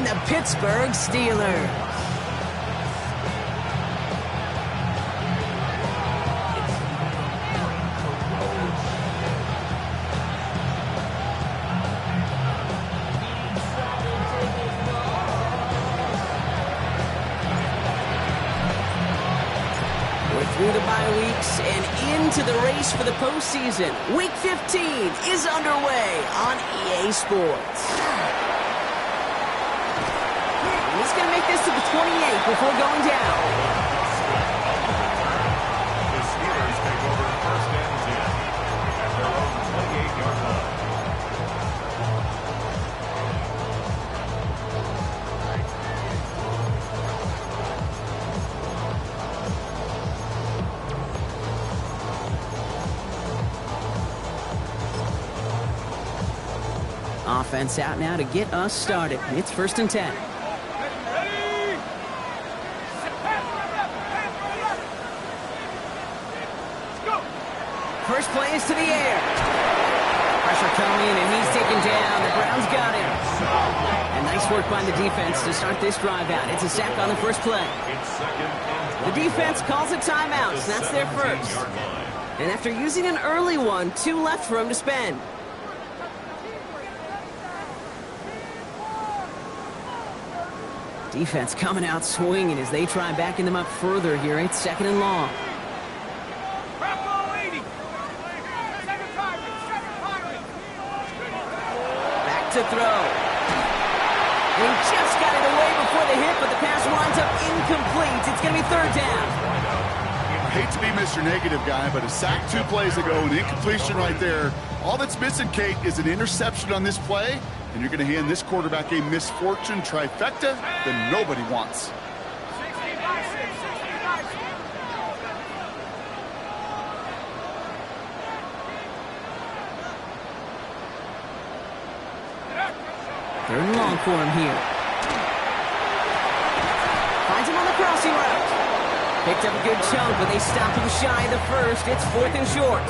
and the Pittsburgh Steelers. Through the bye weeks and into the race for the postseason. Week 15 is underway on EA Sports. He's going to make this to the 28 before going down. The Steelers take over first and 10 at their own 28-yard line. Offense out now to get us started. It's first and 10. First play is to the air. Pressure coming, and he's taken down. The Browns got him. And nice work by the defense to start this drive out. It's a sack on the first play. The defense calls a timeout, so that's their first. And after using an early one, 2 left for him to spend. Defense coming out swinging as they try backing them up further here. It's second and long. Back to throw. And he just got it away before the hit, but the pass winds up incomplete. It's going to be third down. I hate to be Mr. Negative guy, but a sack 2 plays ago, an incompletion right there. All that's missing, Kate, is an interception on this play. And you're going to hand this quarterback a misfortune trifecta that nobody wants. Third and long for him here. Finds him on the crossing route. Picked up a good chunk, but they stopped him shy of the first. It's fourth and short.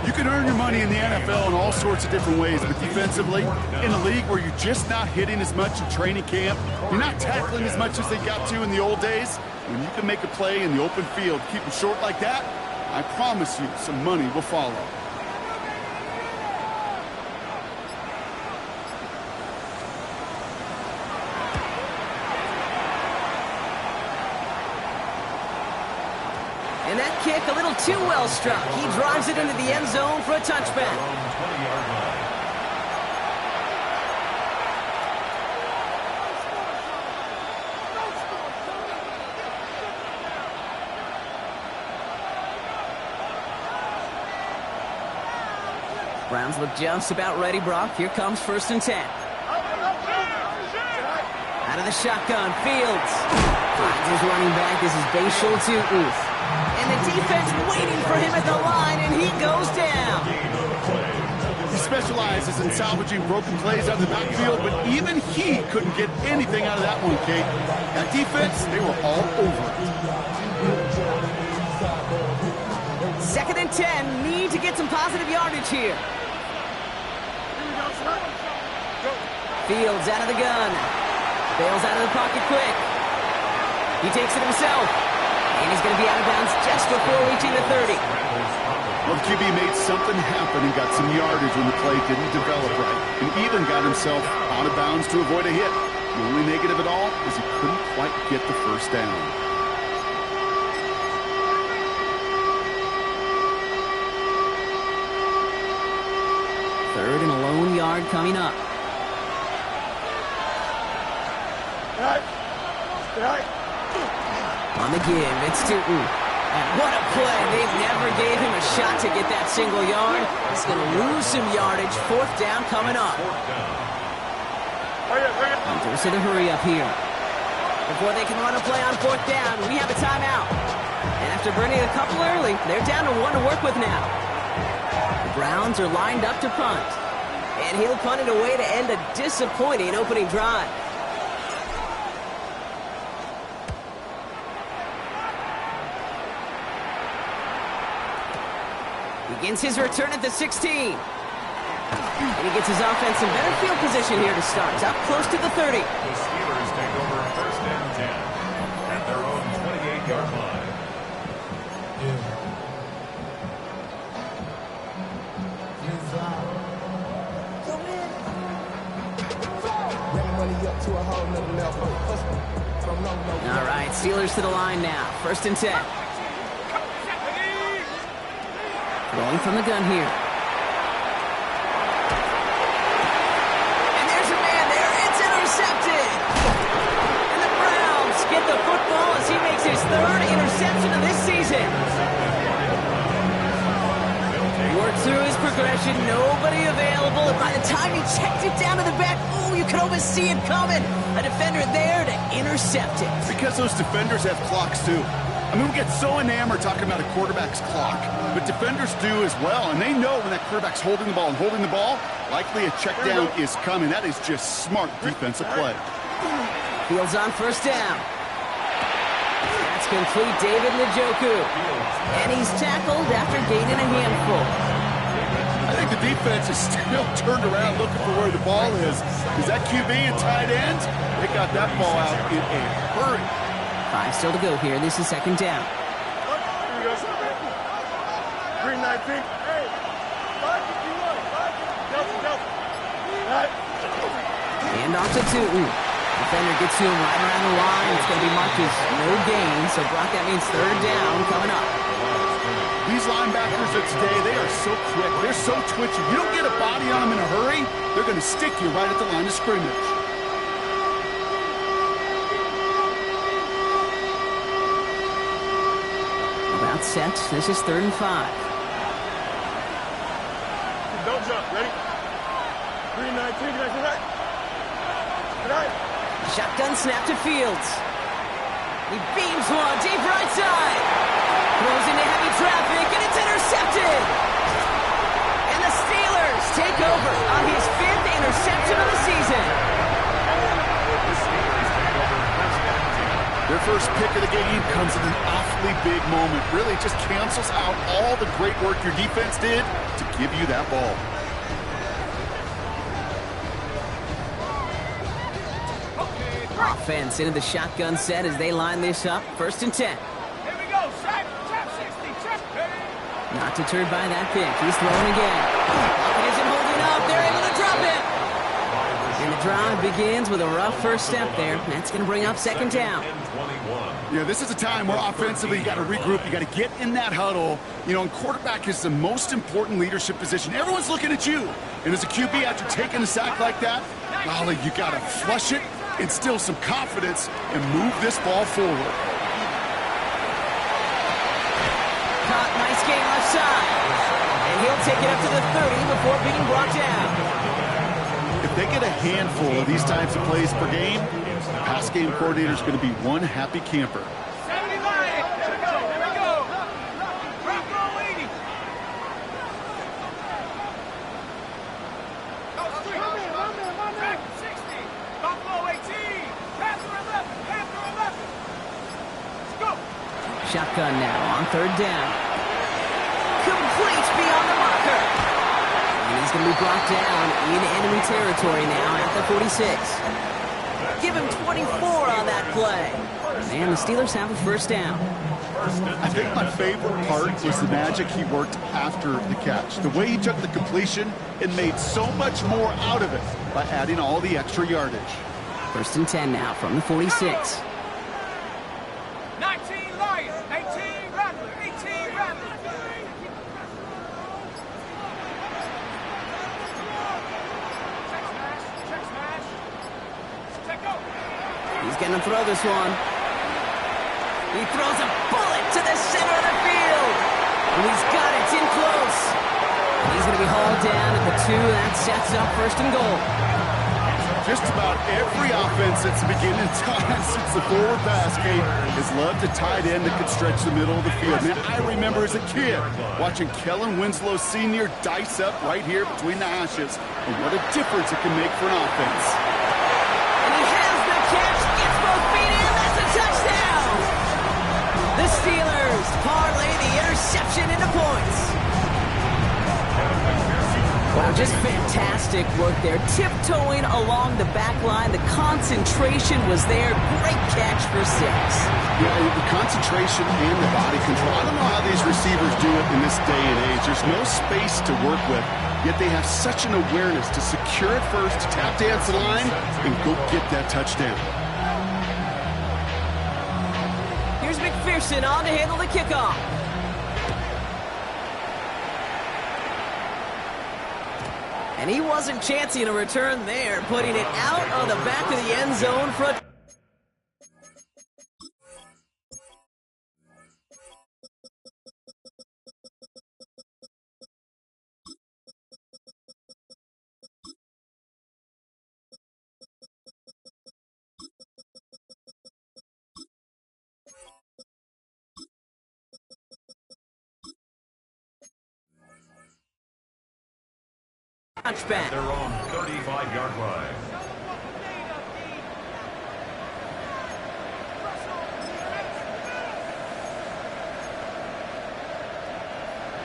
You can earn your money in the NFL in all sorts of different ways, but defensively, in a league where you're just not hitting as much in training camp, you're not tackling as much as they got to in the old days, when you can make a play in the open field, keep them short like that, I promise you some money will follow. And that kick a little too well struck. He drives it into the end zone for a touchback. Browns look just about ready, Brock. Here comes first and 10. Out of the shotgun, Fields. Finds his running back. This is Bashal Tutin. And the defense waiting for him at the line, and he goes down. He specializes in salvaging broken plays out of the backfield, but even he couldn't get anything out of that one, Kate. That defense, they were all over it. Second and 10, need to get some positive yardage here. Fields out of the gun. Bails out of the pocket quick. He takes it himself. And he's going to be out of bounds just before reaching the 30. Well, the QB made something happen and got some yardage when the play didn't develop right. And even got himself out of bounds to avoid a hit. The only negative at all is he couldn't quite get the first down. Third and a lone yard coming up. On the give, it's Tutin. And what a play. They never gave him a shot to get that single yard. He's going to lose some yardage. Fourth down coming up. Hunters to the hurry up here. Before they can run a play on fourth down, we have a timeout. And after burning a couple early, they're down to 1 to work with now. The Browns are lined up to punt. And he'll punt it away to end a disappointing opening drive. Begins his return at the 16. And he gets his offense in better field position here to start. It's up close to the 30. The Steelers take over first and 10 at their own 28-yard line. All right, Steelers to the line now. First and 10. Rolling from the gun here. And there's a man there. It's intercepted. And the Browns get the football as he makes his third interception of this season. Worked through his progression. Nobody available. And by the time he checked it down to the back, oh, you could almost see it coming. A defender there to intercept it. Because those defenders have clocks, too. I mean, we get so enamored talking about a quarterback's clock, but defenders do as well, and they know when that quarterback's holding the ball, likely a check down is coming. That is just smart defensive play. Fields on first down. That's complete, David Njoku. And he's tackled after gaining a handful. I think the defense is still turned around looking for where the ball is. Is that QB and tight end? They got that ball out in a hurry. 5 still to go here. This is second down. Green 19. Hey, 551. And off to Tootin. Defender gets to him right around the line. It's going to be marked as no gain. So, Brock, that means third down coming up. These linebackers of today, they are so quick. They're so twitchy. You don't get a body on them in a hurry, they're going to stick you right at the line of scrimmage. About set. This is third and 5. Don't jump. Ready? Green 19. Tonight. Shotgun snap to Fields. He beams one deep right side. Throws into heavy traffic, and it's intercepted. And the Steelers take over on his 5th interception of the season. Their first pick of the game comes at an awfully big moment. Really just cancels out all the great work your defense did to give you that ball. Offense into the shotgun set as they line this up. First and 10. Here we go. Trap 60. Trap. Not deterred by that pick. He's throwing again. Pocket isn't holding up. They're able to drop it. And the drive begins with a rough first step there. That's going to bring up second down. Yeah, this is a time where offensively you got to regroup. You got to get in that huddle. You know, and quarterback is the most important leadership position. Everyone's looking at you. And as a QB, after taking a sack like that, golly, you got to flush it, instill some confidence, and move this ball forward. Caught, nice game left side. And he'll take it up to the 30 before being brought down. If they get a handful of these types of plays per game, the pass game coordinator is going to be one happy camper. 79. Here we go. Drop roll 80. Track 60. Buffalo 18. Panther 11. Let's go. Shotgun now on third down. Complete beyond the marker. And he's going to be brought down in enemy territory now at the 46. Give him 24 on that play. And the Steelers have a first down. I think my favorite part was the magic he worked after the catch. The way he took the completion and made so much more out of it by adding all the extra yardage. First and 10 now from the 46. 19 Lions. 18 Rattler. 18 Rattler. Check smash. Check go. He's going to throw this one. He throws a bullet to the center of the field. And he's got it. It's in close. And he's going to be hauled down at the 2. That sets up first and goal. Just about every offense since the beginning of time, since the forward pass game, has loved a tight end that could stretch the middle of the field. Man, I remember as a kid watching Kellen Winslow Sr. dice up right here between the hashes. And what a difference it can make for an offense. And he has the catch, gets both feet in, that's a touchdown! The Steelers parlay the interception into points. Wow, just fantastic work there. Tiptoeing along the back line. The concentration was there. Great catch for 6. Yeah, the concentration and the body control. I don't know how these receivers do it in this day and age. There's no space to work with, yet they have such an awareness to secure it first, tap dance the line, and go get that touchdown. Here's McPherson on to handle the kickoff. And he wasn't chancing a return there, putting it out on the back of the end zone for a touchback. Their own 35-yard line.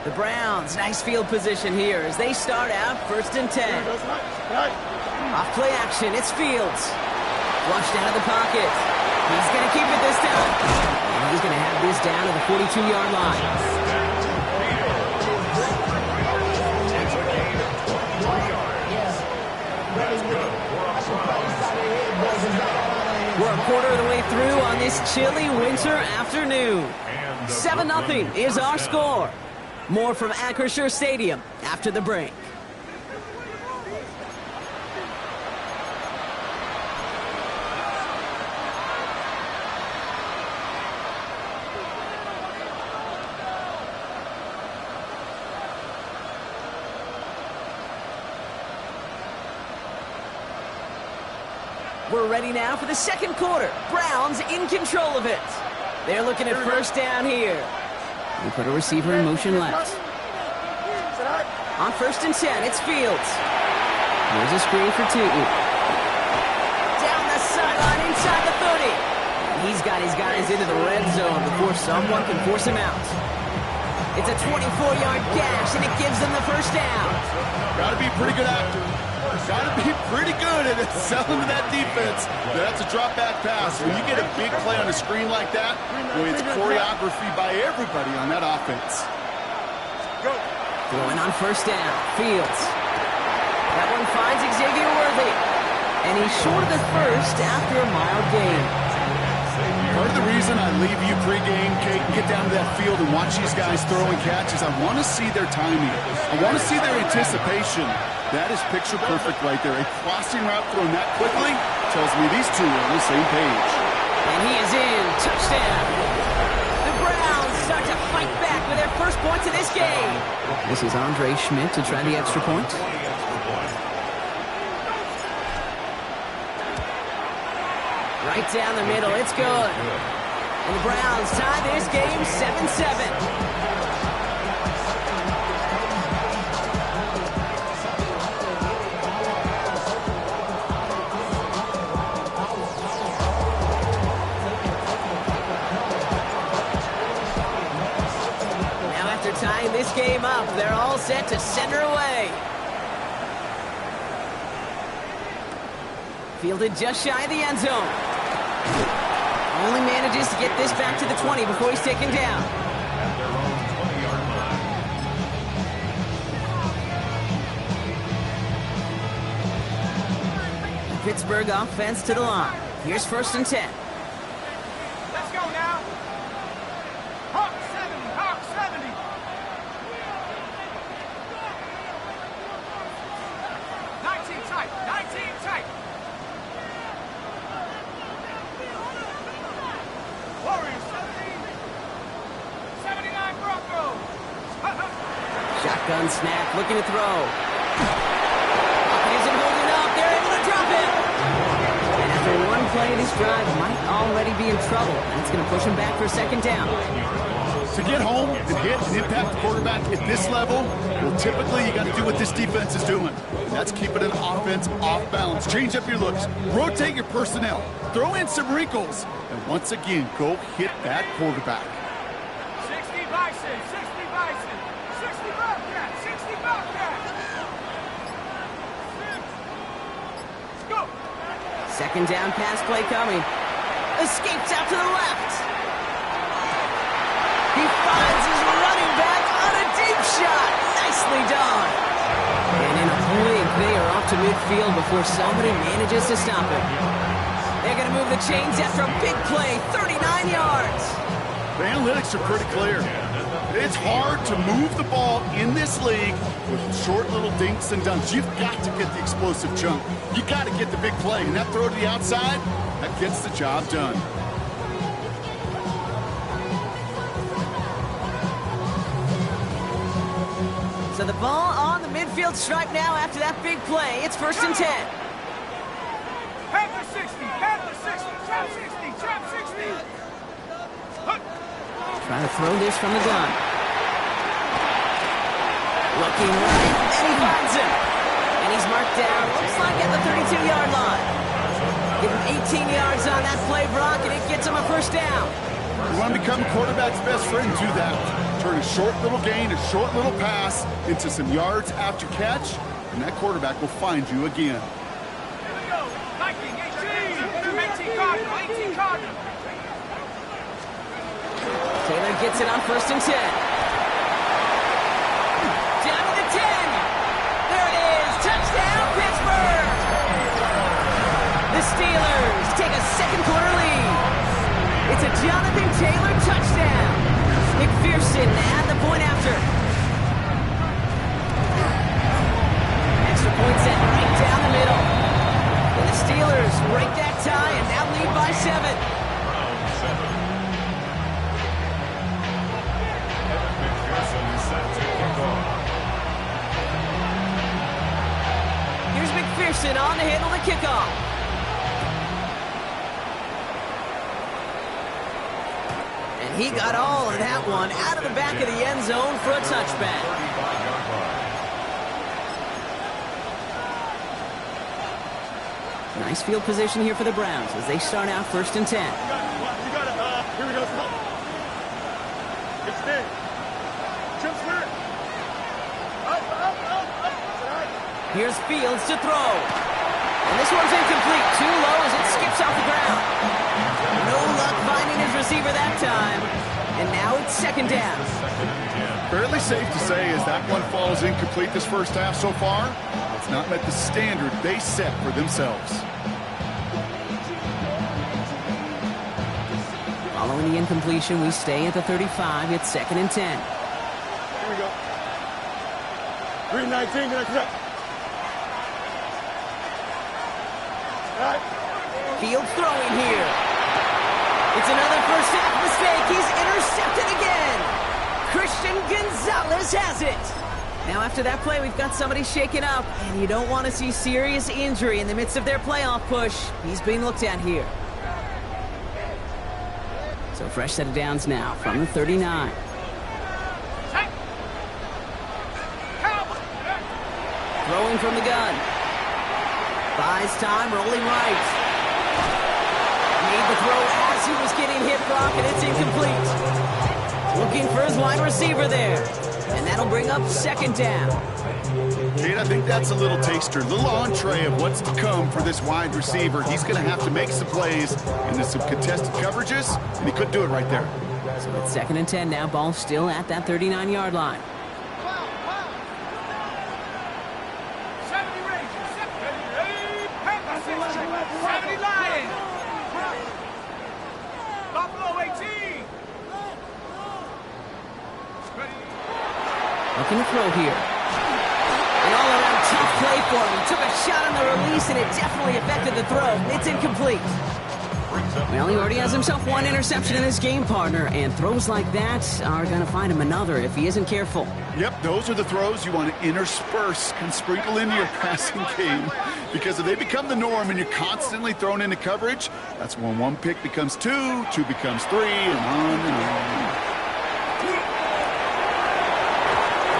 The Browns, nice field position here as they start out 1st and 10. Off play action, it's Fields. Flushed out of the pocket. He's going to keep it this time. And he's going to have this down to the 42-yard line. We're a quarter of the way through on this chilly winter afternoon. 7-0 is our score. More from Acrisure Stadium after the break. We're ready now for the second quarter. Browns in control of it. They're looking at 1st down here. We put a receiver in motion left. On 1st and 10, it's Fields. Here's a screen for Tootin. Down the sideline inside the 30. And he's got his guys into the red zone before someone can force him out. It's a 24-yard gash, and it gives them the 1st down. Got to be pretty good actor. Got to be pretty good at selling to that defense. That's a drop-back pass. When you get a big play on a screen like that, boy, it's choreography by everybody on that offense. Throwing on 1st down, Fields. That one finds Xavier Worthy. And he's short of the 1st after a mild gain. Part of the reason I leave you pregame, Kate, and get down to that field and watch these guys throw and catch is I want to see their timing. I want to see their anticipation. That is picture perfect right there. A crossing route thrown that quickly tells me these two are on the same page. And he is in. Touchdown. The Browns start to fight back with their 1st points of this game. This is Andre Schmidt to try the extra point. Right down the middle. It's good. And the Browns tie this game 7-7. Tying this game up, they're all set to center away. Fielded just shy of the end zone. Only manages to get this back to the 20 before he's taken down. At their own 20-yard line. The Pittsburgh offense to the line. Here's 1st and 10. Let's go now. Hawk 70, Hawk 70. 19 tight, 19 tight. Warriors 70, 79 Broncos. Shotgun snap, looking to throw. Isn't holding up, they're able to drop it. And after one play, this drive might already be in trouble. And it's going to push him back for 2nd down. To get home and hit and impact the quarterback at this level, well, typically you got to do what this defense is doing. That's keeping an offense off balance. Change up your looks. Rotate your personnel. Throw in some wrinkles. And once again, go hit that quarterback. 60 Bison, 60 Bison, 60 Bobcat, 60 Bobcat. Second down pass play coming. Escapes out to the left. He finds his running back on a deep shot. Nicely done. And in a blink, they are off to midfield before somebody manages to stop him. They're going to move the chains after a big play, 39 yards. The analytics are pretty clear. It's hard to move the ball in this league with short little dinks and dunks. You've got to get the explosive chunk. You got to get the big play, and that throw to the outside, that gets the job done. So the ball on the midfield stripe now after that big play. It's 1st and 10. Panther 60, Panther 60, trap 60, trap 60. Trying to throw this from the gun. Looking right, and he finds him. And he's marked down, looks like at the 32-yard line. Give him 18 yards on that play, Brock, and it gets him a 1st down. You want to become a quarterback's best friend, do that. Turn a short little gain, a short little pass into some yards after catch, and that quarterback will find you again. Here we go. Viking 18. 18 Cardinal, 18 Cardinal. Taylor gets it on 1st and 10. Down to the 10. There it is. Touchdown, Pittsburgh. The Steelers take a second-quarter lead. It's a Jonathan Taylor touchdown. McPherson at the point after. Extra point set right down the middle. And the Steelers break that tie and now lead by 7. Here's McPherson on to handle the kickoff. And he got all of that one out of the back of the end zone for a touchback. Nice field position here for the Browns as they start out 1st and 10. You got it. Here we go. It's big. Jim Spirit. Up. Here's Fields to throw. And this one's incomplete. Too low as it skips off the ground. No luck finding his receiver that time. And now it's 2nd down. Fairly safe to say as that one falls incomplete this first half so far, it's not met the standard they set for themselves. Following the incompletion, we stay at the 35. It's 2nd and 10. Here we go. 319, next up. Fields throwing here. It's another first half mistake. He's intercepted again. Christian Gonzalez has it. Now after that play, we've got somebody shaken up, and you don't want to see serious injury in the midst of their playoff push. He's being looked at here. So fresh set of downs now from the 39. Throwing from the gun. Buys time, rolling right. Made the throw as he was getting hit, Brock, and it's incomplete. Looking for his wide receiver there. And that'll bring up 2nd down. Kate, I think that's a little taster, a little entree of what's to come for this wide receiver. He's going to have to make some plays into some contested coverages, and he couldn't do it right there. So it's 2nd and 10 now. Ball still at that 39-yard line. 70 Rangers, 70 Panthers, 70 Lions. Buffalo 18. Looking to throw here. An all-around tough play for him. He took a shot on the release, and it definitely affected the throw. It's incomplete. Well, he already has himself one interception in his game, partner, and throws like that are going to find him another if he isn't careful. Yep, those are the throws you want to intersperse and sprinkle into your passing game, because if they become the norm and you're constantly thrown into coverage, that's when one pick becomes two, two becomes three, and on and on.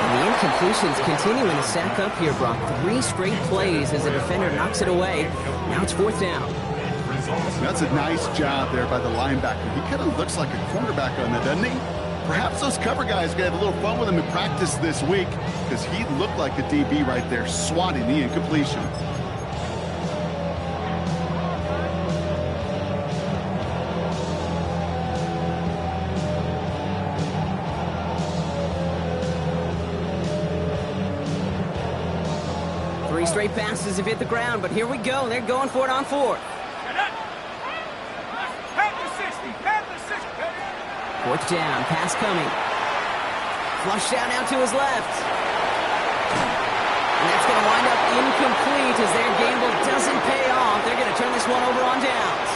And the incompletions continuing to stack up here, Brock. 3 straight plays as the defender knocks it away. Now it's 4th down. That's a nice job there by the linebacker. He kind of looks like a cornerback on that, doesn't he? Perhaps those cover guys are going to have a little fun with him in practice this week, because he looked like a DB right there, swatting the incompletion. straight passes have hit the ground, but here we go. They're going for it on fourth. Fourth down, pass coming. Flushed out now to his left. And that's going to wind up incomplete as their gamble doesn't pay off. They're going to turn this one over on downs.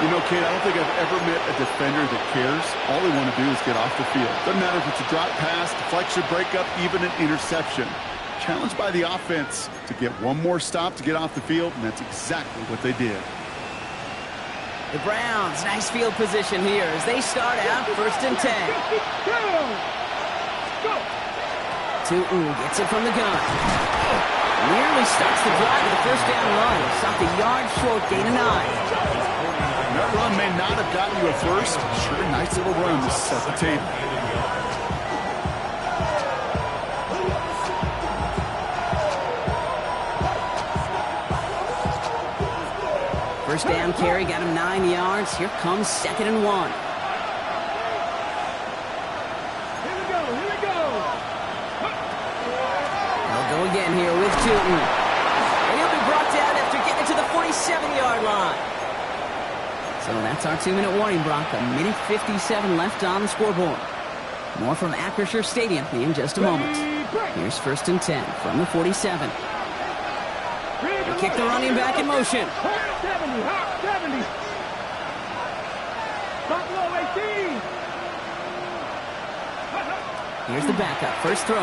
You know, Kate, I don't think I've ever met a defender that cares. All they want to do is get off the field. Doesn't matter if it's a drop pass, deflection, breakup, even an interception. Challenged by the offense to get one more stop to get off the field, and that's exactly what they did. The Browns, nice field position here as they start out first and 10. Tootin gets it from the gun. Nearly starts the drive with the first down run. Stopped a yard short, gain of 9. That run may not have gotten you a first. Sure, nice little run to set the table. First down carry, got him 9 yards. Here comes 2nd and 1. Here we go. They'll go again here with Tootin. And he'll be brought down after getting to the 47-yard line. So that's our 2-minute warning, Brock. 1:57 left on the scoreboard. More from Acrisure Stadium in just a moment. Here's first and 10 from the 47. They kick the running back in motion. 70. Buffalo 18. Here's the backup. First throw.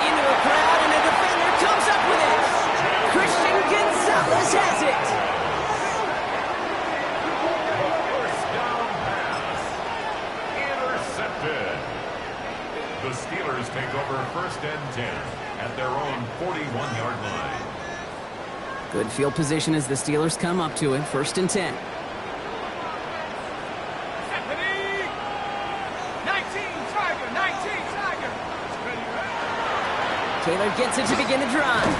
Into a crowd, and a defender comes up with it. Christian Gonzalez has it. First down pass. Intercepted. The Steelers take over first and 10 at their own 41-yard line. Good field position as the Steelers come up to it. First and 10. 19 Tiger. Taylor gets it to begin the drive.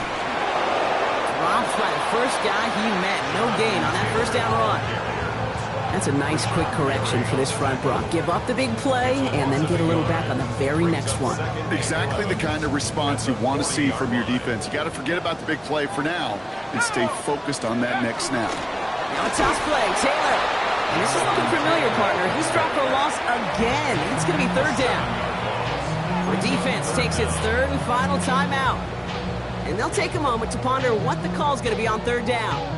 Drops by the first guy he met. No gain on that first down run. That's a nice quick correction for this front, Brock. Give up the big play and then get a little back on the very next one. Exactly the kind of response you want to see from your defense. You got to forget about the big play for now and stay focused on that next snap. Now a toss play, Taylor. And this is looking familiar, partner. He's dropped for a loss again. It's going to be third down. The defense takes its third and final timeout. And they'll take a moment to ponder what the call is going to be on third down.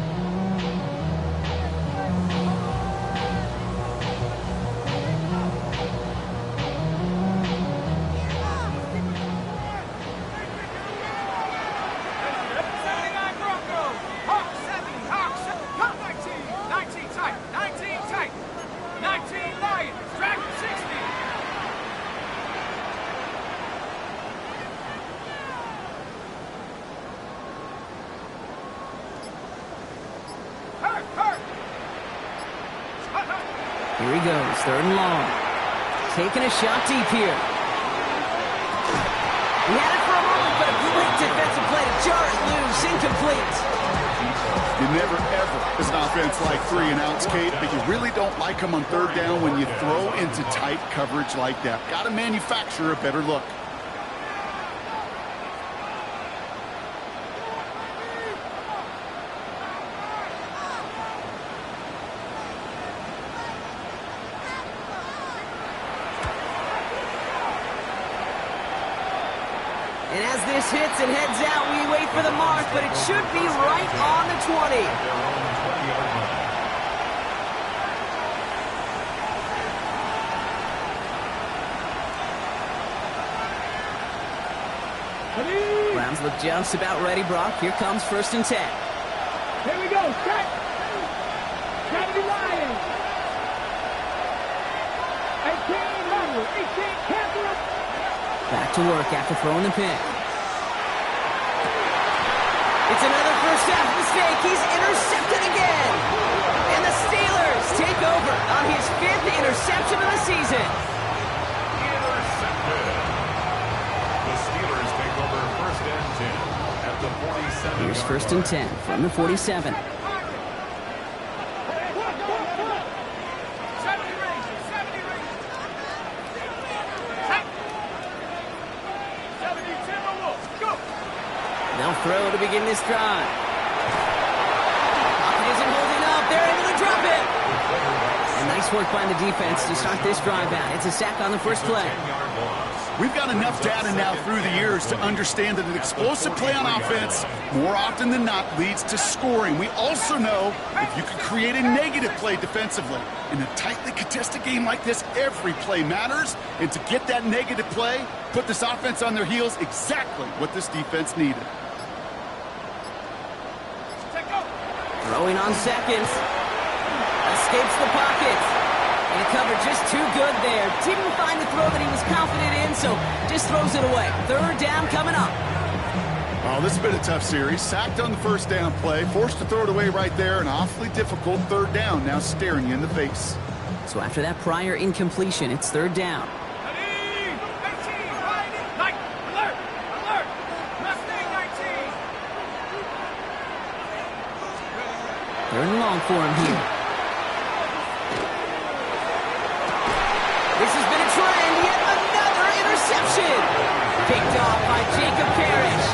Here he goes, third and long. Taking a shot deep here. He had it for a moment, but a quick defensive play to jar it loose, incomplete. You never, ever, as an offense, like 3-and-outs, Kate, but you really don't like them on third down when you throw into tight coverage like that. Got to manufacture a better look. And as this hits and heads out, we wait for the mark, but it should be right on the 20. Their own 20-yard line. Browns look just about ready, Brock. Here comes first and 10. Here we go. Set. Kennedy Lions. 18 Catherine. Back to work after throwing the pick. It's another first half mistake. He's intercepted again. And the Steelers take over on his 5th interception of the season. Intercepted. The Steelers take over first and 10 at the 47. Here's first and 10 from the 47. They'll throw to begin this drive. Pocket isn't holding up. They're able to drop it. And nice work by the defense to start this drive out. It's a sack on the first play. We've got enough data now through the years to understand that an explosive play on offense, more often than not, leads to scoring. We also know if you can create a negative play defensively. In a tightly contested game like this, every play matters. And to get that negative play, put this offense on their heels, exactly what this defense needed. Throwing on seconds. Escapes the pocket. And the cover just too good there. Didn't find the throw that he was confident in, so just throws it away. Third down coming up. Oh, this has been a tough series. Sacked on the first down play, forced to throw it away right there. An awfully difficult third down now staring you in the face. So after that prior incompletion, it's third down. Third and long for him here. This has been a trend. Yet another interception. Picked off by Jacob Parrish.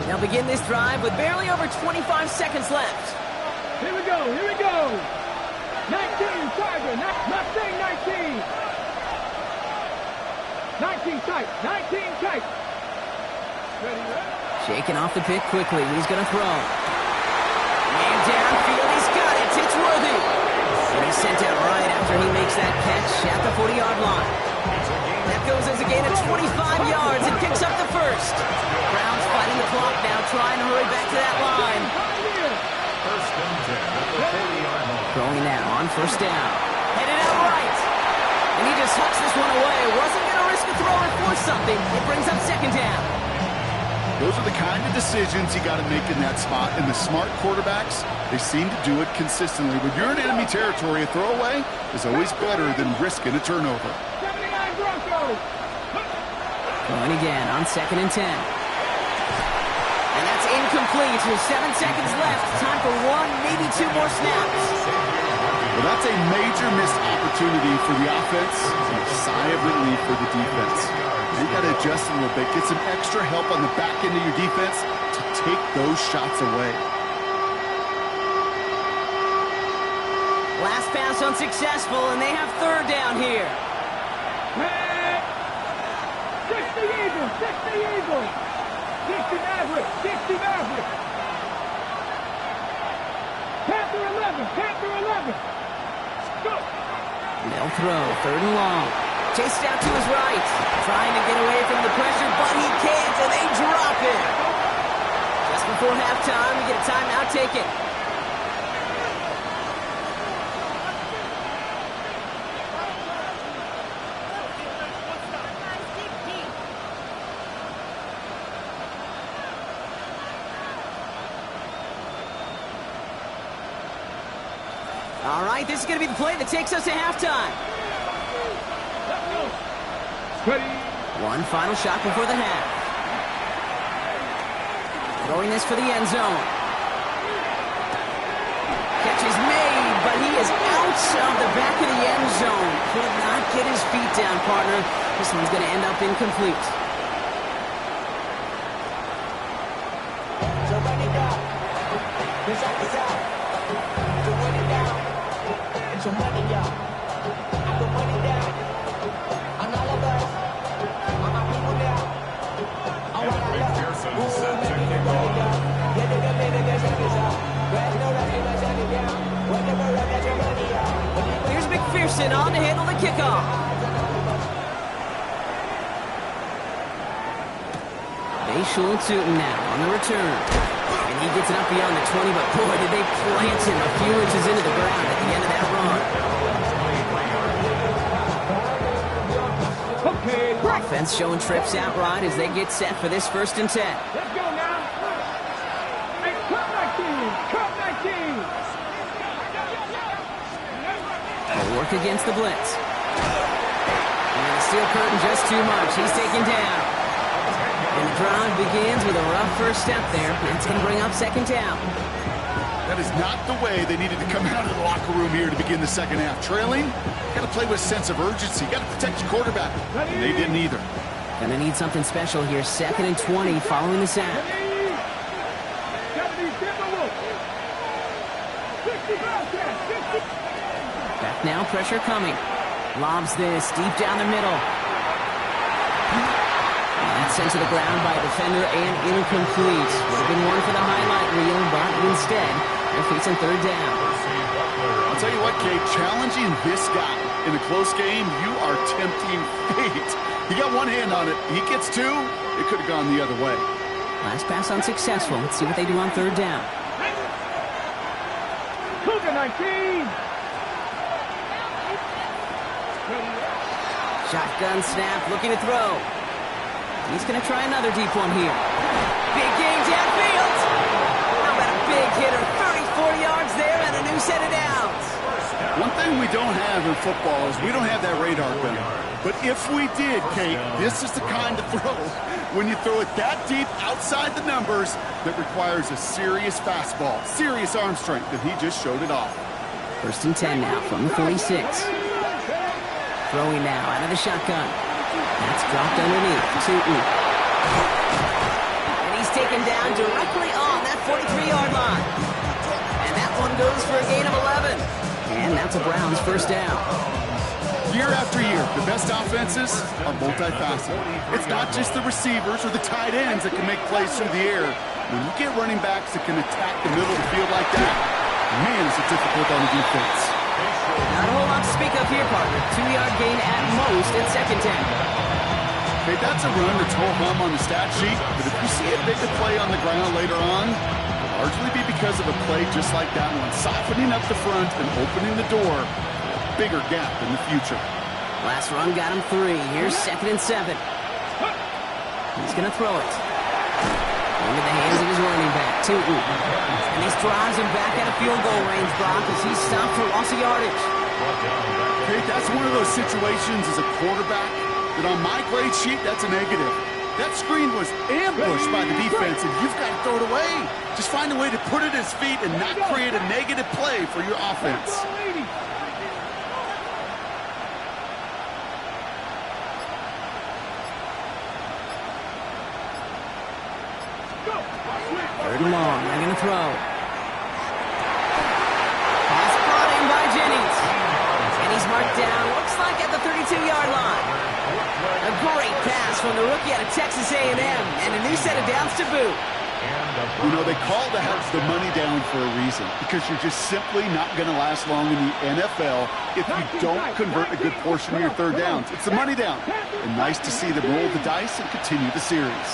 They'll begin this drive with barely over 25 seconds left. Here we go, here we go. 19, Tiger, Mustang 19. 19 tight, 19 tight. Ready, ready? Shaking off the pick quickly. He's going to throw. Man downfield. He's got it. It's Worthy. And he's sent out right after he makes that catch at the 40-yard line. That goes as a gain of 25 yards and picks up the first. Browns fighting the clock now, trying to hurry back to that line. First and 10 at the 40-yard line. Throwing now on first down. Headed out right. And he just hucks this one away. Wasn't going to risk a throw or force something. It brings up second down. Those are the kind of decisions you got to make in that spot. And the smart quarterbacks, they seem to do it consistently. When you're in enemy territory, a throwaway is always better than risking a turnover. 79 Broncos. Going again on second and 10. And that's incomplete with 7 seconds left. Time for one, maybe two more snaps. Well, that's a major missed opportunity for the offense and a sigh of relief for the defense. You got to adjust a little bit, get some extra help on the back end of your defense to take those shots away. Last pass unsuccessful, and they have third down here. 60 Eagles, 60 Eagles. 60 Mavericks, 60 Mavericks. Panther 11, Panther 11. Go. They'll throw, third and long. Chased out to his right. Trying to get away from the pressure, but he can't, and they drop it. Just before halftime, we get a timeout taken. All right, this is going to be the play that takes us to halftime. Ready. One final shot before the half. Throwing this for the end zone. Catch is made, but he is out of the back of the end zone. Could not get his feet down, partner. This one's going to end up incomplete. Here's McPherson on to handle the kickoff. Bayshul Tootin now on the return. And he gets it up beyond the 20, but boy, did they plant him a few inches into the ground at the end of that run. Okay. Offense showing trips outright as they get set for this first and 10. Let's go now. Hey, come 19. Come 19. They'll work against the blitz. And the steel curtain just too much. He's taken down. And the drive begins with a rough first step there. That's going to bring up second down. That is not the way they needed to come out of the locker room here to begin the second half. Trailing, got to play with a sense of urgency. Got to protect your quarterback. And they didn't either. Gonna need something special here. 2nd and 20 following the sack. Back now, pressure coming. Lobs this deep down the middle. That's sent to the ground by a defender and incomplete. Would have been one for the highlight reel, but instead, they're facing 3rd down. I'll tell you what, Kate, challenging this guy in a close game, you are tempting fate. He got one hand on it. He gets 2. It could have gone the other way. Last pass unsuccessful. Let's see what they do on 3rd down. Cougar 19. Shotgun snap, looking to throw. He's going to try another deep one here. Big game downfield. How about a big hitter? 30, 40 yards there and a new set of downs. One thing we don't have in football is we don't have that radar gun. But if we did, Kate, this is the kind of throw, when you throw it that deep outside the numbers, that requires a serious fastball, serious arm strength, and he just showed it off. 1st and 10 now from the 46. Throwing now out of the shotgun. That's dropped underneath. Tootin. And he's taken down directly on that 43-yard line. And that one goes for a gain of 11. And that's a Browns 1st down. Year after year, the best offenses are multifaceted. It's not just the receivers or the tight ends that can make plays through the air. When you get running backs that can attack the middle of the field like that, man, is it difficult on the defense. Not a whole lot to speak of here, partner. 2-yard gain at most at 2nd down. Okay, that's a run that's ho-hum on the stat sheet, but if you see a bigger play on the ground later on, it'll largely be because of a play just like that one, softening up the front and opening the door. Bigger gap in the future. Last run got him 3. Here's 2nd and 7. He's going to throw it. Into the hands of his running back, Tootin. And this drives him back out of field goal range, Brock, as he's stopped for loss of yardage. Okay, that's one of those situations as a quarterback that on my grade sheet, that's a negative. That screen was ambushed by the defense, and you've got to throw it away. Just find a way to put it at his feet and not create a negative play for your offense. Third and long, they're going to throw. Pass brought in by Jennings. And he's marked down, looks like at the 32-yard line. A great pass from the rookie out of Texas A&M, and a new set of downs to boot. You know, they call that the money down for a reason, because you're just simply not going to last long in the NFL if you don't convert a good portion of your 3rd downs. It's the money down. And nice to see them roll the dice and continue the series.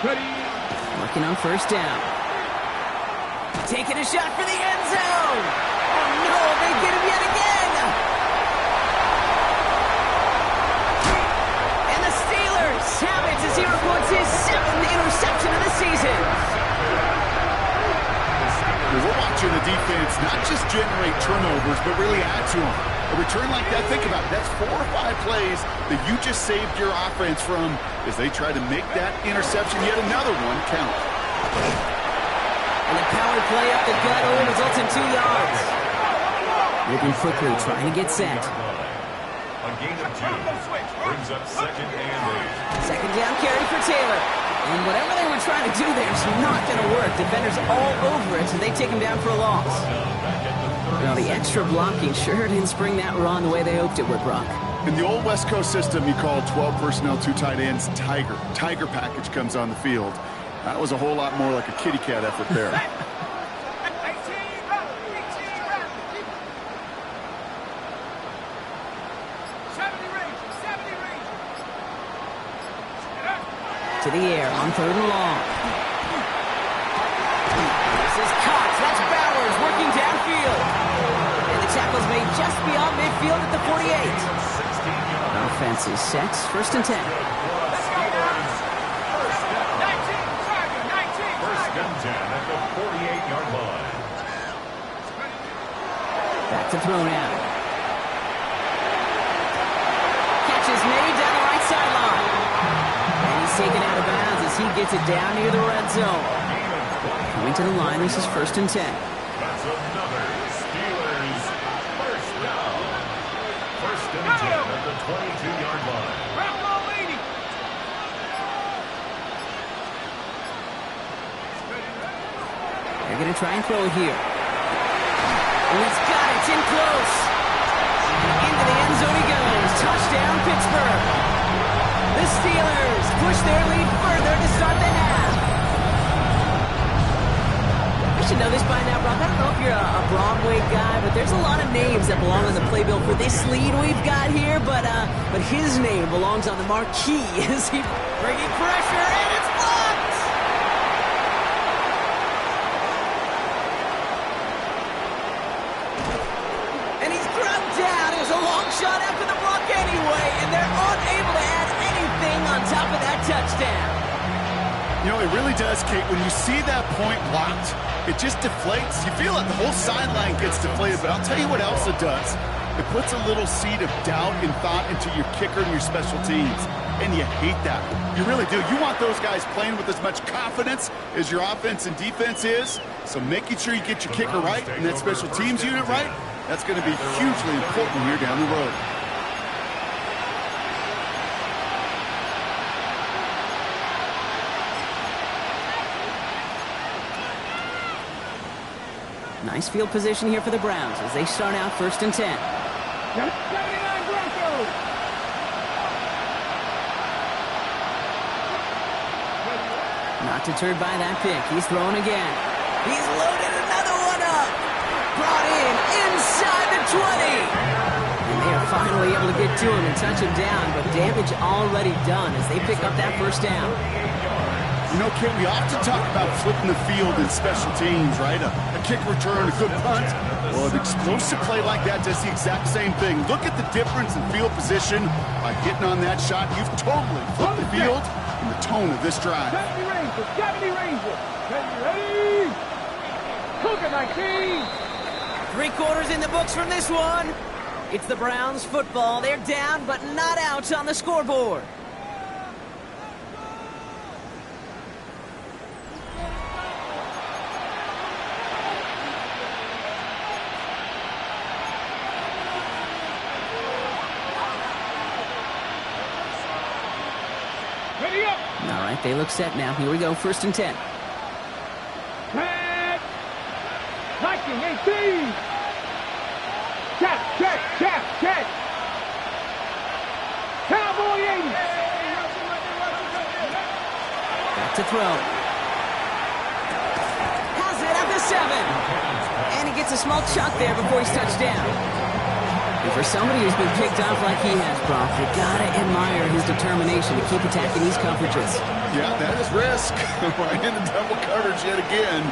Working on 1st down. Taking a shot for the end zone. Oh, no, they get him yet again. And the Steelers have it as he reports his 7th interception of the season. We're watching the defense not just generate turnovers, but really add to them. A return like that, think about it, that's 4 or 5 plays that you just saved your offense from as they try to make that interception, yet another one, count. And the power play up the gut only results in 2 yards. Moving quickly, trying to get set. A gain of 2 brings up 2nd and 8. 2nd down carry for Taylor. And whatever they were trying to do there is not going to work. Defenders all over it, so they take him down for a loss. Well, the extra blocking sure didn't spring that run the way they hoped it would, Brock. In the old West Coast system, you call 12 personnel, 2 tight ends, Tiger. Tiger package comes on the field. That was a whole lot more like a kitty cat effort there. To the air on 3rd and long. This is Cox. That's Bowers working downfield. And the tackle's made just beyond midfield at the 48. Offense is set. 1st and 10. First and 10 at the 48-yard line. Back to throw now. Catch is made down the right sideline. And he's taken out of bounds as he gets it down near the red zone. Coming to the line, this is 1st and 10. That's another Steelers first down. First and 10 at the 22-yard line. They're going to try and throw it here. Oh, he's got it. It's in close. Into the end zone he goes. Touchdown, Pittsburgh. The Steelers push their lead further to start the half. I should know this by now, Brock. I don't know if you're a Broadway guy, but there's a lot of names that belong on the playbill for this lead we've got here. But his name belongs on the marquee as he bringing pressure, and it's blocked. And he's grabbed down. It was a long shot after the block anyway, and they're unable to add anything on top of that touchdown. You know, it really does, Kate. When you see that point blocked, it just deflates. You feel like the whole sideline gets deflated, but I'll tell you what else it does. It puts a little seed of doubt and thought into your kicker and your special teams, and you hate that. You really do. You want those guys playing with as much confidence as your offense and defense is, so making sure you get your kicker right and that special teams unit right, that's going to be hugely important here down the road. Nice field position here for the Browns as they start out first and 10. 79 Broncos. Not deterred by that pick. He's throwing again. He's loaded another one up. Brought in inside the 20. And they are finally able to get to him and touch him down, but damage already done as they pick up that first down. You know, Kate, we often talk about flipping the field in special teams, right? A kick return, a good punt. Well, an explosive play like that does the exact same thing. Look at the difference in field position by hitting on that shot. You've totally flipped the field and the tone of this drive. 70 Rangers, 70 Rangers. Ready? Cougar 19. 3 quarters in the books from this one. It's the Browns football. They're down, but not out on the scoreboard. Ready up. All right, they look set now. Here we go, first and 10. Tag. Viking 18. Check. Cowboy 80. Back to throw. Has it at the 7. And he gets a small chunk there before he's touched down. And for somebody who's been picked off like he has, Brock, you gotta admire his determination to keep attacking these coverages. Yeah, that is risk. Right in the double coverage yet again.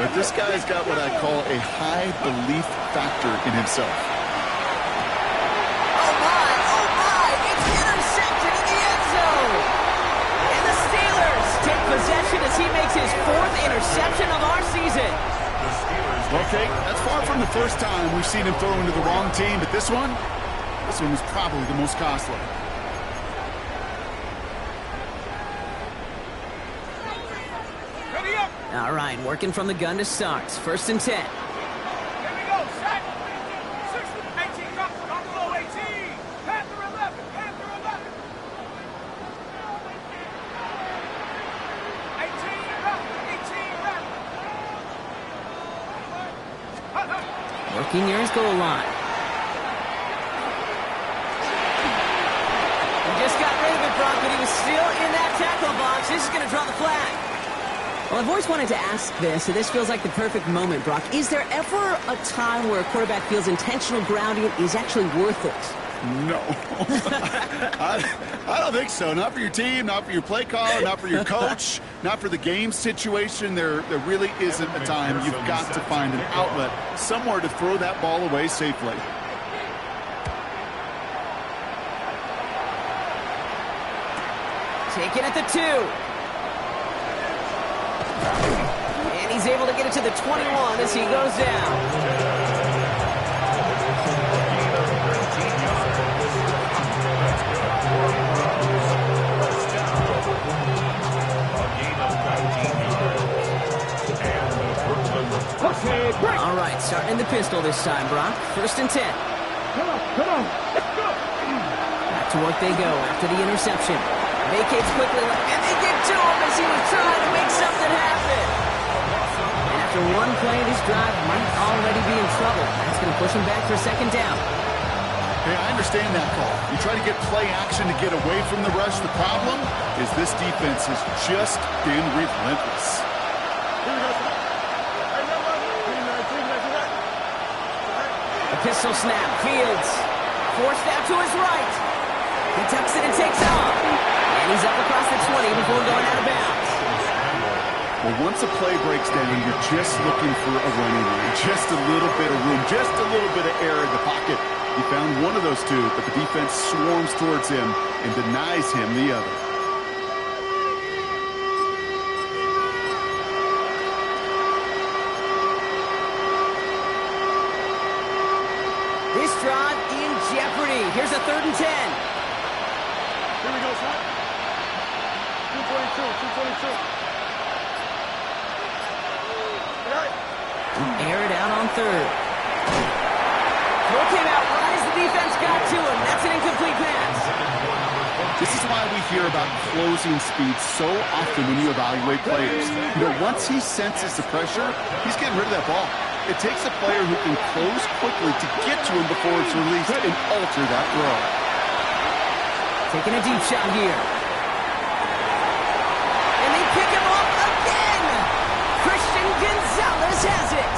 But this guy's got what I call a high belief factor in himself. Oh my, it's intercepted in the end zone. And the Steelers take possession as he makes his 4th interception of our season. Okay, that's far from the first time we've seen him throw into the wrong team, but this one was probably the most costly. Ready up. All right, working from the gun to start. First and 10. Here we go. Set. 18. Buffalo 18. Panther 11. 18. Working near his goal line. He just got rid of it, Brock, but he was still in that tackle box. This is going to draw the flag. Well, I've always wanted to ask this, and this feels like the perfect moment, Brock. Is there ever a time where a quarterback feels intentional grounding is actually worth it? No. I don't think so. Not for your team, not for your play caller, not for your coach, not for the game situation. There really isn't a time. You've got to find an outlet, somewhere to throw that ball away safely. Taken at the 2. And he's able to get it to the 21 as he goes down. Okay, All right, starting in the pistol this time, Brock. 1st and 10. Come on, let's go. Back to work they go after the interception. Vacates quickly, and they get to him as he was trying to make something happen. And after one play, this drive might already be in trouble. That's going to push him back for 2nd down. Hey, I understand that call. You try to get play action to get away from the rush. The problem is this defense has just been relentless. A pistol snap. Fields forced out to his right. He tucks it and takes off. And he's up across the 20 before going out of bounds. Well, once a play breaks down, you're just looking for a running lane. Just a little bit of room, just a little bit of air in the pocket. He found one of those two, but the defense swarms towards him and denies him the other. This drive in jeopardy. Here's a 3rd and 10. Here we go, son. 222. Air it out on 3rd. Throw came out right as the defense got to him. That's an incomplete pass. This is why we hear about closing speed so often when you evaluate players. You know, once he senses the pressure, he's getting rid of that ball. It takes a player who can close quickly to get to him before it's released and alter that throw. Taking a deep shot here. And they pick him off again. Christian Gonzalez has it.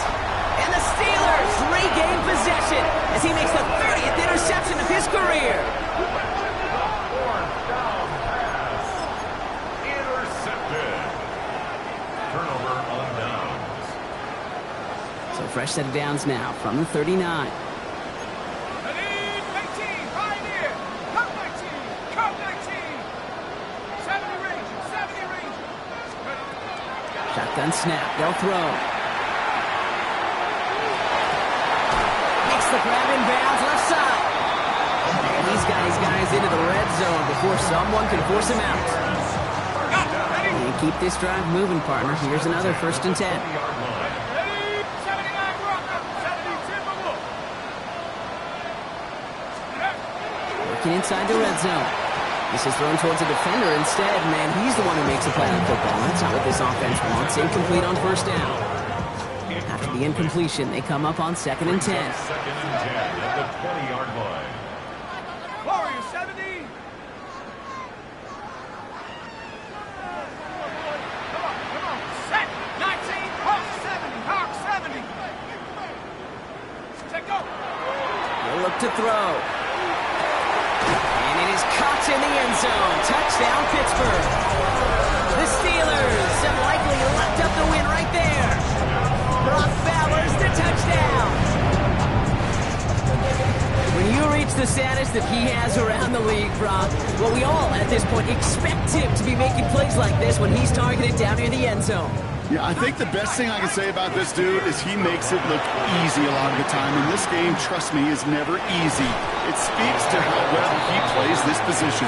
And the Steelers regain possession as he makes the 30th interception of his career. 4th down pass. Intercepted. Turnover on downs. So fresh set of downs now from the 39. The lead, 19, Pioneer. Come 19, come 19. 70 Rangers, 70 Rangers. Shotgun snap. They'll throw. Makes the grab in bounds left side. And he's got his guys into the red zone before someone can force him out. And keep this drive moving, partner. Here's another 1st and 10. Ready, 79 Rocker, 70 Timberwolf. Working inside the red zone. This is thrown towards a defender instead. Man, he's the one who makes a play on football. That's not what this offense wants. Incomplete on 1st down. After the incompletion, they come up on 2nd and 10. 2nd and 10 at the 20-yard line. Warriors, 70. Come on. Set. 19. Hawk 70. Hawk 70. Take go. They'll look to throw. And it is caught in the end zone. Touchdown, Pittsburgh. The Steelers have likely locked up the win right there. Brock Bowers, the touchdown. When you reach the status that he has around the league, Brock, well, we all, at this point, expect him to be making plays like this when he's targeted down near the end zone. Yeah, I think the best thing I can say about this dude is he makes it look easy a lot of the time. And this game, trust me, is never easy. It speaks to how well he plays this position.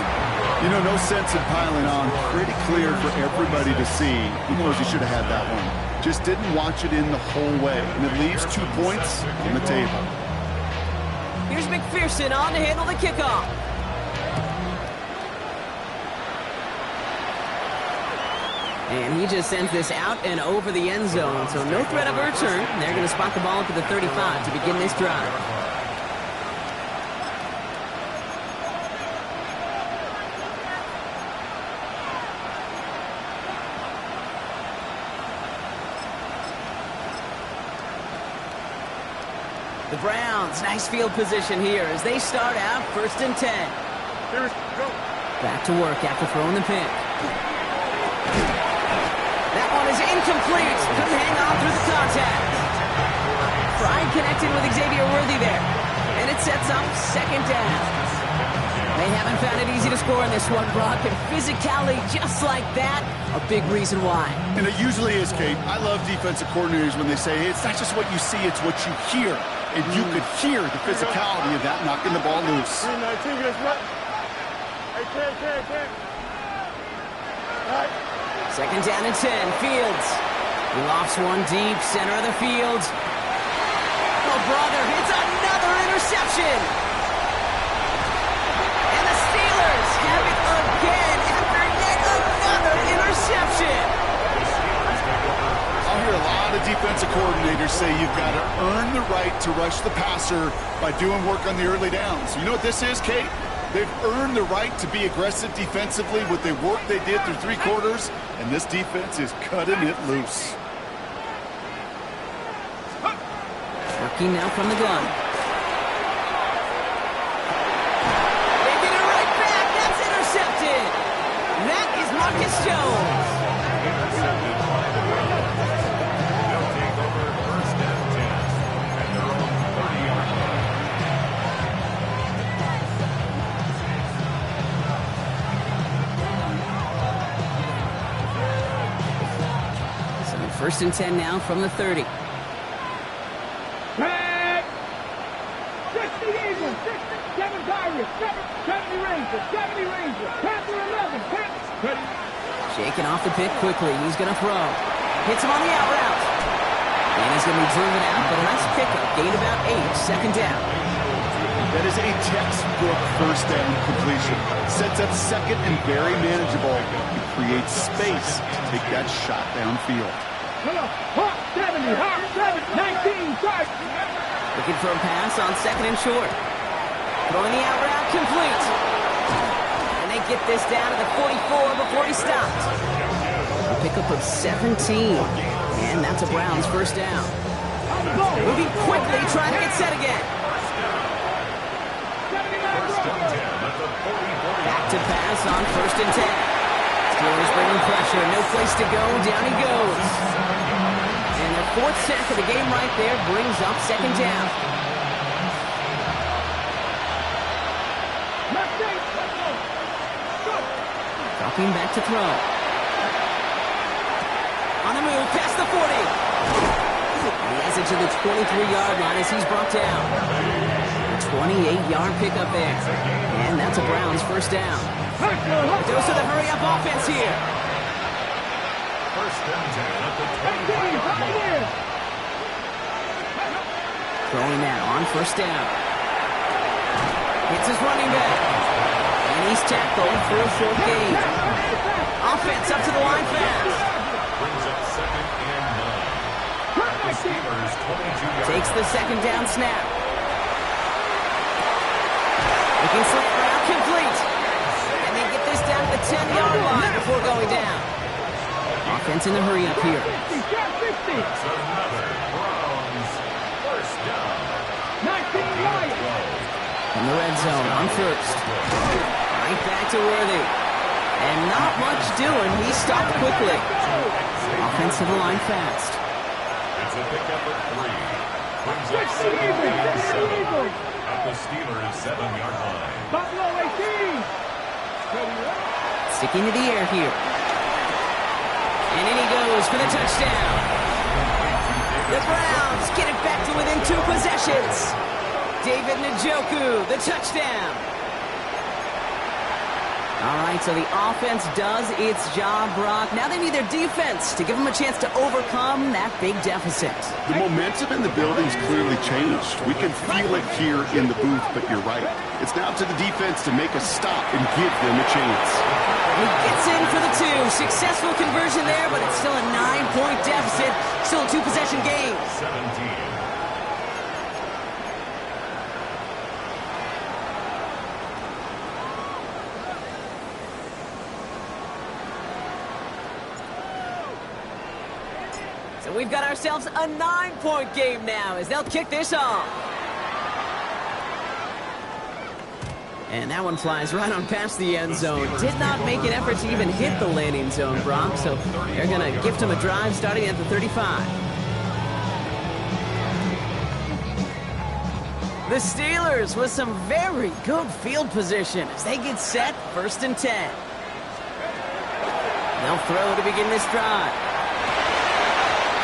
You know, no sense in piling on. Pretty clear for everybody to see. He knows he should have had that one. Just didn't watch it in the whole way. And it leaves 2 points on the table. Here's McPherson on to handle the kickoff. And he just sends this out and over the end zone. So no threat of a return. They're going to spot the ball up at the 35 to begin this drive. The Browns, nice field position here as they start out 1st and 10. Here we go. Back to work after throwing the pick. That one is incomplete. Couldn't hang on through the contact. Fry connected with Xavier Worthy there. And it sets up 2nd down. They haven't found it easy to score in this one, Brock. And physicality just like that, a big reason why. And it usually is, Kate. I love defensive coordinators when they say, hey, it's not just what you see, it's what you hear. And you could hear the physicality of that knocking the ball loose. 19, get us right. Hey, can't. All right. 2nd down and 10. Fields. He lofts one deep, center of the field. brother. It's another interception. And the Steelers have it again after yet another interception. I'll hear a lot of defensive coordinators say you've got to earn the right to rush the passer by doing work on the early downs. You know what this is, Kate? They've earned the right to be aggressive defensively with the work they did through 3 quarters, and this defense is cutting it loose. Working now from the gun. They get it right back. That's intercepted. That is Marcus Jones. Intercepted by the Browns. They'll take over first and 10 at their own 30-yard line. So first and 10 now from the 30. Tag! 60 Eagles, 60, 7 Tigers, 70 Rangers, 70 Rangers, Panther 11, Panther. Shaking off the pick quickly. He's going to throw. Hits him on the out route. And he's going to be driven out, but a nice pickup. Gain about 8, second down. That is a textbook first down completion. Sets up second and very manageable. It creates space to take that shot downfield. 70, 19, strike. Looking for a pass on second and short. Throwing the out route complete. And they get this down to the 44 before he stopped. A pickup of 17. And that's a Browns first down. Moving quickly, trying to get set again. Back to pass on first and 10. Steelers bringing pressure. No place to go. Down he goes. And their 4th sack of the game right there brings up second down. Dropping back to throw. On the move, past the 40. He has it to the 23-yard line as he's brought down. A 28-yard pickup there. And that's a Browns first down. Dose of the hurry-up offense here. First and 10 at the 25-yard line. Throwing now on first down. Hits his running back. And he's tackled for a short gain. Offense up to the line fast. Brings up second and 9. At the Steelers' 22-yard Takes the second down snap. Looking slant route complete. And they get this down to the 10-yard line before going down. Offense in the hurry up here. It's another Browns first down. 19 right. In the red zone on first. Right back to Worthy. And not much doing. He stopped quickly. Offense to the line fast. It's a pickup of 3. Brings up second and 7 at the Steelers' 7-yard line. Buffalo 18. Sticking to the air here. And in he goes for the touchdown. The Browns get it back to within 2 possessions. David Njoku, the touchdown. All right, so the offense does its job, Brock. Now they need their defense to give them a chance to overcome that big deficit. The momentum in the building's clearly changed. We can feel it here in the booth, but you're right. It's now to the defense to make a stop and give them a chance. He gets in for the 2. Successful conversion there, but it's still a 9-point deficit. Still a 2-possession game. 17. So we've got ourselves a 9-point game now as they'll kick this off. And that one flies right on past the end zone. Did not make an effort to even hit the landing zone, Brock. So they're going to gift him a drive starting at the 35. The Steelers with some very good field position as they get set first and 10. They'll throw to begin this drive.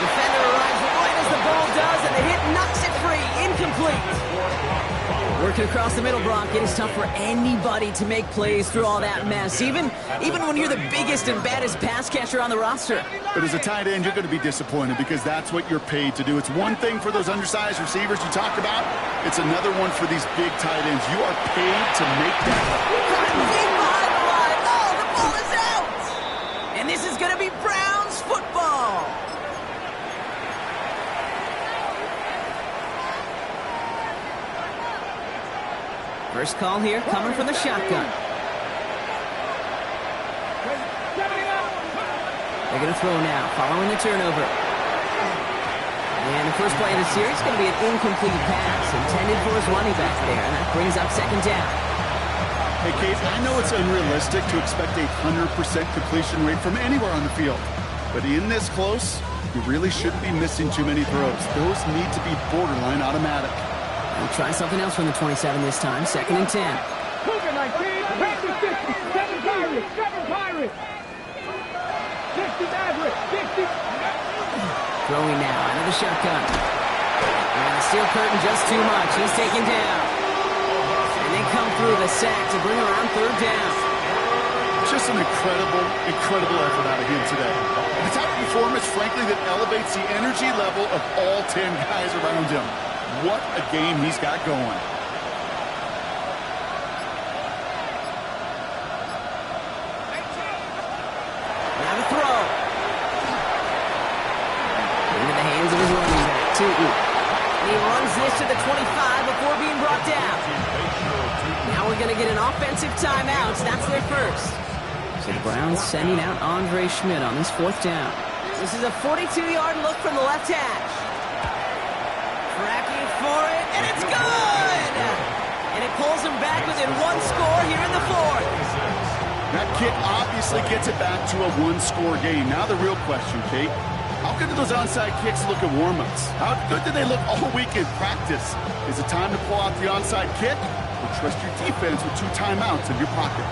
Defender arrives right as the ball does, and the hit knocks it free. Incomplete. Working across the middle, Brock. It is tough for anybody to make plays through all that mess, even when you're the biggest and baddest pass catcher on the roster. But as a tight end, you're going to be disappointed because that's what you're paid to do. It's one thing for those undersized receivers you talked about. It's another one for these big tight ends. You are paid to make that. Oh, the ball is out! And this is going to be Browns football. First call here, coming from the shotgun. They're going to throw now, following the turnover. And the first play of the series is going to be an incomplete pass, intended for his running back there, and that brings up second down. Hey, Kate, I know it's unrealistic to expect a 100% completion rate from anywhere on the field. But in this close, you really shouldn't be missing too many throws. Those need to be borderline automatic. We'll try something else from the 27 this time. Second and 10. Cougar 19, Panthers 50, 7 Pirates, 7 Pirates. 60 Maverick, 60. Throwing now, out of the shotgun. And the steel curtain just too much. He's taken down. And they come through the sack to bring around third down. Just an incredible effort out of him today. The type of performance, frankly, that elevates the energy level of all 10 guys around him. What a game he's got going. Now to throw. Into the hands of his running back, Tutu. He runs this to the 25 before being brought down. Now we're going to get an offensive timeout. That's their first. So the Browns sending out Andre Schmidt on this fourth down. This is a 42-yard look from the left hash. Tracking for it, and it's good! And it pulls him back within one score here in the fourth. That kick obviously gets it back to a one-score game. Now the real question, Kate, how good do those onside kicks look at warm-ups? How good do they look all week in practice? Is it time to pull out the onside kick, or trust your defense with 2 timeouts in your pocket?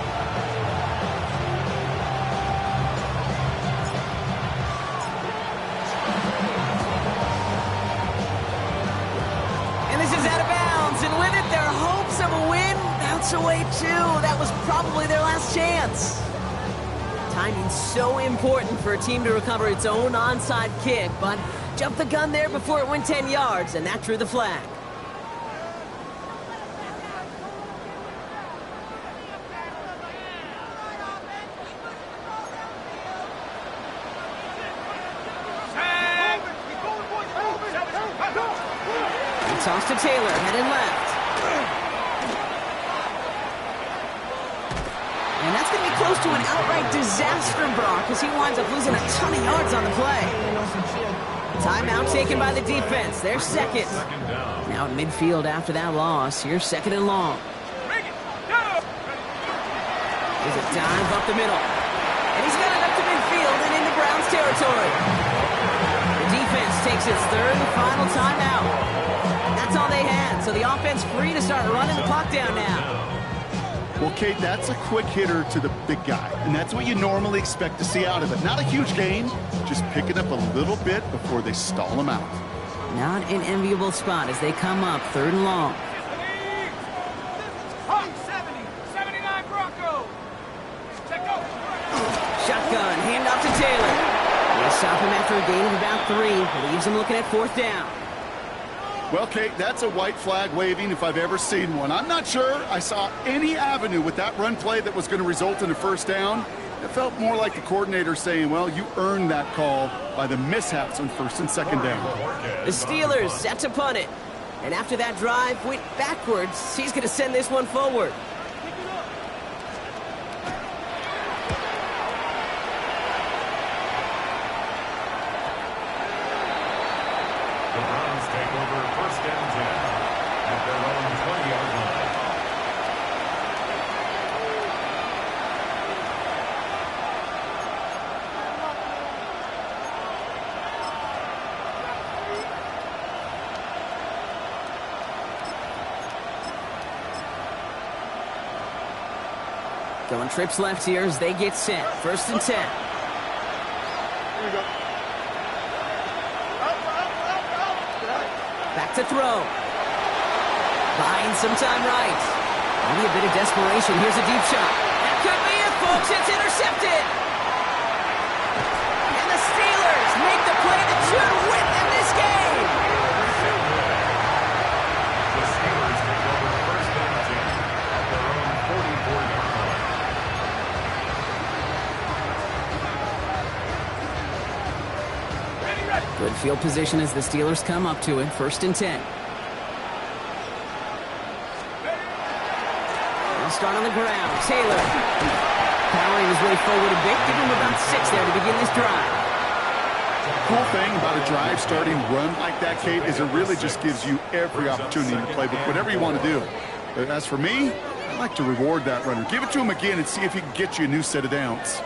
And with it, their hopes of a win bounce away too. That was probably their last chance. Timing's so important for a team to recover its own onside kick, but jumped the gun there before it went 10 yards, and that drew the flag. Toss to Taylor, headed left. And that's going to be close to an outright disaster, Brock, as he winds up losing a ton of yards on the play. Timeout taken by the defense. They're second. Now at midfield after that loss. Here's second and long. There's a dive up the middle. And he's got it up to midfield and into Browns territory. The defense takes its third and final timeout. That's all they had, so the offense free to start running the clock down now. Well, Kate, that's a quick hitter to the big guy, and that's what you normally expect to see out of it. Not a huge gain, just picking up a little bit before they stall him out. Not an enviable spot as they come up third and long. 79 Broncos. Shotgun, handoff to Taylor. They stop him after a gain of about 3. Leaves him looking at fourth down. Well, Kate, that's a white flag waving if I've ever seen one. I'm not sure I saw any avenue with that run play that was going to result in a first down. It felt more like the coordinator saying, well, you earned that call by the mishaps on first and second down. The Steelers set to punt it. And after that drive went backwards, he's going to send this one forward. Take over first and 10 at their own 20-yard line. Going trips left here as they get set. First and 10. Here we go. Back to throw. Buying some time right. Maybe a bit of desperation. Here's a deep shot. That could be it, folks. It's intercepted. And the Steelers make the play that should win them this game. The Steelers take over first and 10 at their own 44-yard line. Good field position as the Steelers come up to it. First and 10. They'll start on the ground. Taylor. Powering his way forward a bit. Give him about 6 there to begin this drive. Cool thing about a drive starting run like that, Kate, is it really just gives you every opportunity in the playbook, whatever you want to do. But as for me, I like to reward that runner. Give it to him again and see if he can get you a new set of downs.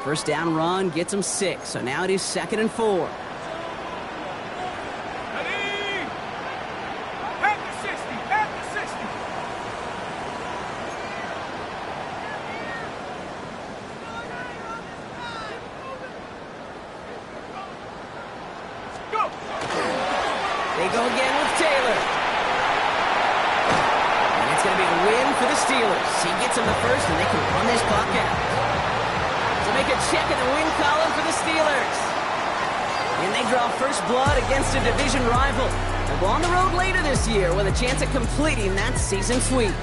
First down run gets him 6. So now it is 2nd and 4. They go again with Taylor. And it's going to be a win for the Steelers. He gets him the first, and they can run this clock out. To make a check in the win column for the Steelers. And they draw first blood against a division rival. They'll go on the road later this year with a chance at completing that season sweep.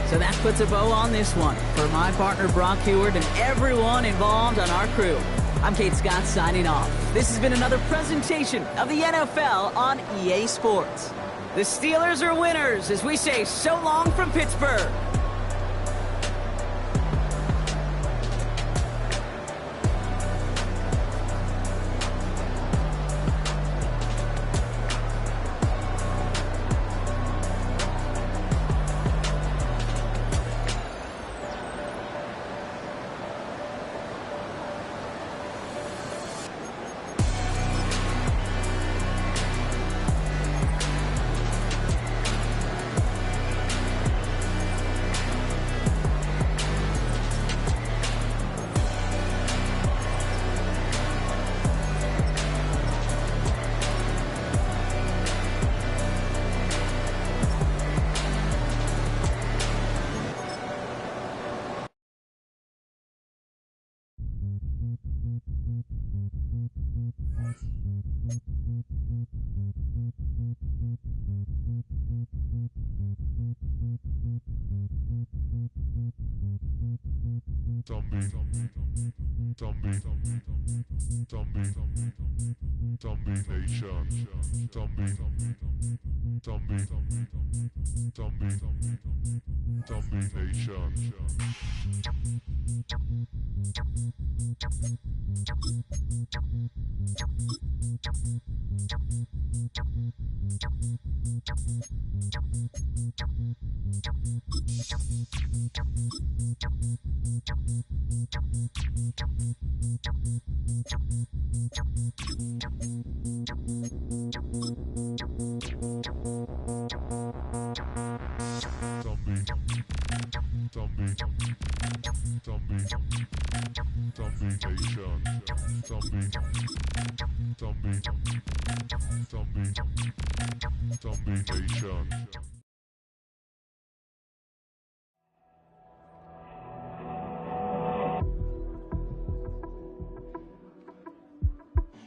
So that puts a bow on this one. For my partner Brock Heward and everyone involved on our crew, I'm Kate Scott signing off. This has been another presentation of the NFL on EA Sports. The Steelers are winners as we say so long from Pittsburgh.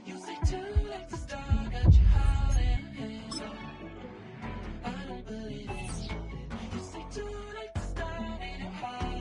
You say